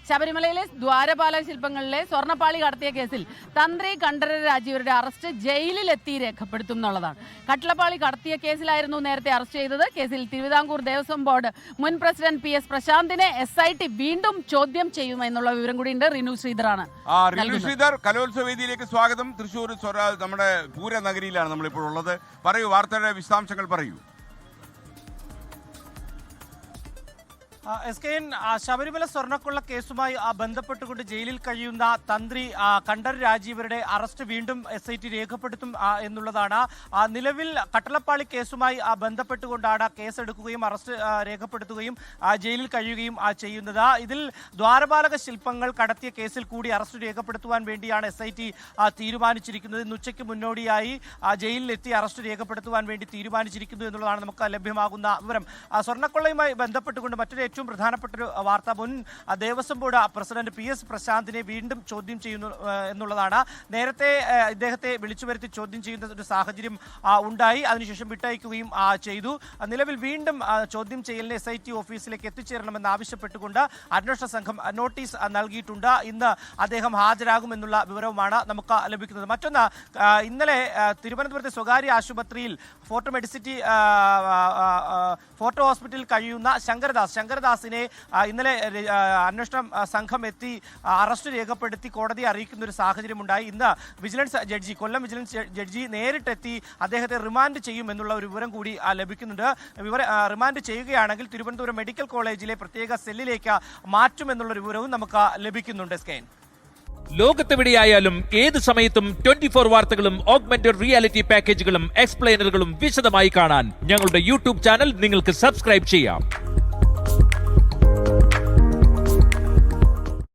ശബരിമലയിലെ ദ്വാരപാലക ശില്പങ്ങളിലെ സ്വർണ്ണപ്പാളി കടത്തിയ കേസിൽ തന്ത്രി കണ്ഠരര് രാജീവരുടെ അറസ്റ്റ് ജയിലിലെത്തി രേഖപ്പെടുത്തും എന്നുള്ളതാണ്. കട്ടളപ്പാളി കടത്തിയ കേസിലായിരുന്നു നേരത്തെ അറസ്റ്റ് ചെയ്തത്. കേസിൽ തിരുവിതാംകൂർ ദേവസ്വം ബോർഡ് മുൻ പ്രസിഡന്റ് PS പ്രശാന്തിനെ SIT വീണ്ടും ചോദ്യം ചെയ്യുമെന്നുള്ള വിവരം കൂടിയുണ്ട്. റിനു ശ്രീധറാണ്. കലോത്സവ വേദിയിലേക്ക് സ്വാഗതം. തൃശ്ശൂർ നമ്മുടെ പൂരനഗരിയിലാണ് നമ്മളിപ്പോൾ ഉള്ളത്. പറയൂ, വാർത്തയുടെ വിശദാംശങ്ങൾ പറയൂ. ശബരിമല സ്വർണ്ണക്കൊള്ള കേസുമായി ബന്ധപ്പെട്ടുകൊണ്ട് ജയിലിൽ കഴിയുന്ന തന്ത്രി കണ്ഠരര് രാജീവരുടെ അറസ്റ്റ് വീണ്ടും SIT രേഖപ്പെടുത്തും എന്നുള്ളതാണ്. നിലവിൽ കട്ടളപ്പാളി കേസുമായി ബന്ധപ്പെട്ടുകൊണ്ടാണ് കേസെടുക്കുകയും അറസ്റ്റ് രേഖപ്പെടുത്തുകയും ജയിലിൽ കഴിയുകയും ചെയ്യുന്നത്. ഇതിൽ ദ്വാരപാലക ശില്പങ്ങൾ കടത്തിയ കേസിൽ കൂടി അറസ്റ്റ് രേഖപ്പെടുത്തുവാൻ വേണ്ടിയാണ് SIT തീരുമാനിച്ചിരിക്കുന്നത്. ഇന്ന് ഉച്ചയ്ക്ക് മുന്നോടിയായി ജയിലിലെത്തി അറസ്റ്റ് രേഖപ്പെടുത്തുവാൻ വേണ്ടി തീരുമാനിച്ചിരിക്കുന്നു എന്നുള്ളതാണ് നമുക്ക് ലഭ്യമാകുന്ന വിവരം. സ്വർണ്ണക്കൊള്ളയുമായി ബന്ധപ്പെട്ടുകൊണ്ട് മറ്റൊരു ഏറ്റവും പ്രധാനപ്പെട്ടൊരു വാർത്ത, മുൻ ദേവസ്വം ബോർഡ് പ്രസിഡന്റ് PS പ്രശാന്തിനെ വീണ്ടും ചോദ്യം ചെയ്യുന്നു എന്നുള്ളതാണ്. നേരത്തെ ഇദ്ദേഹത്തെ വിളിച്ചു വരുത്തി ചോദ്യം ചെയ്യുന്ന ഒരു സാഹചര്യം ഉണ്ടായി. അതിനുശേഷം വിട്ടയക്കുകയും ചെയ്തു. നിലവിൽ വീണ്ടും ചോദ്യം ചെയ്യലിന് SIT ഓഫീസിലേക്ക് എത്തിച്ചേരണമെന്ന് ആവശ്യപ്പെട്ടുകൊണ്ട് അന്വേഷണ സംഘം നോട്ടീസ് നൽകിയിട്ടുണ്ട്. ഇന്ന് അദ്ദേഹം ഹാജരാകുമെന്നുള്ള വിവരവുമാണ് നമുക്ക് ലഭിക്കുന്നത്. മറ്റൊന്ന്, ഇന്നലെ തിരുവനന്തപുരത്തെ സ്വകാര്യ ആശുപത്രിയിൽ ഫോർട്ട് ഹോസ്പിറ്റലിൽ കഴിയുന്ന ശങ്കരദാസിനെ ഇന്നലെ അന്വേഷണ സംഘം എത്തി അറസ്റ്റ് രേഖപ്പെടുത്തി കോടതിയെ അറിയിക്കുന്ന ഒരു സാഹചര്യമുണ്ടായി. ഇന്ന് കൊല്ലം വിജിലൻസ് ജഡ്ജി നേരിട്ടെത്തി അദ്ദേഹത്തെ റിമാൻഡ് ചെയ്യും എന്നുള്ള ഒരു വിവരം കൂടി ലഭിക്കുന്നുണ്ട്. റിമാൻഡ് ചെയ്യുകയാണെങ്കിൽ തിരുവനന്തപുരം മെഡിക്കൽ കോളേജിലെ പ്രത്യേക സെല്ലിലേക്ക് മാറ്റുമെന്നുള്ളൊരു വിവരവും നമുക്ക് ലഭിക്കുന്നുണ്ട്. ലോകത്തെവിടെയായാലും ഏത് സമയത്തും 24 വാർത്തകളും ഓഗ്മെന്റഡ് റിയാലിറ്റി പാക്കേജുകളും എക്സ്പ്ലെയിനറുകളും വിശദമായി കാണാൻ ഞങ്ങളുടെ YouTube ചാനൽ നിങ്ങൾക്ക് സബ്സ്ക്രൈബ് ചെയ്യാം.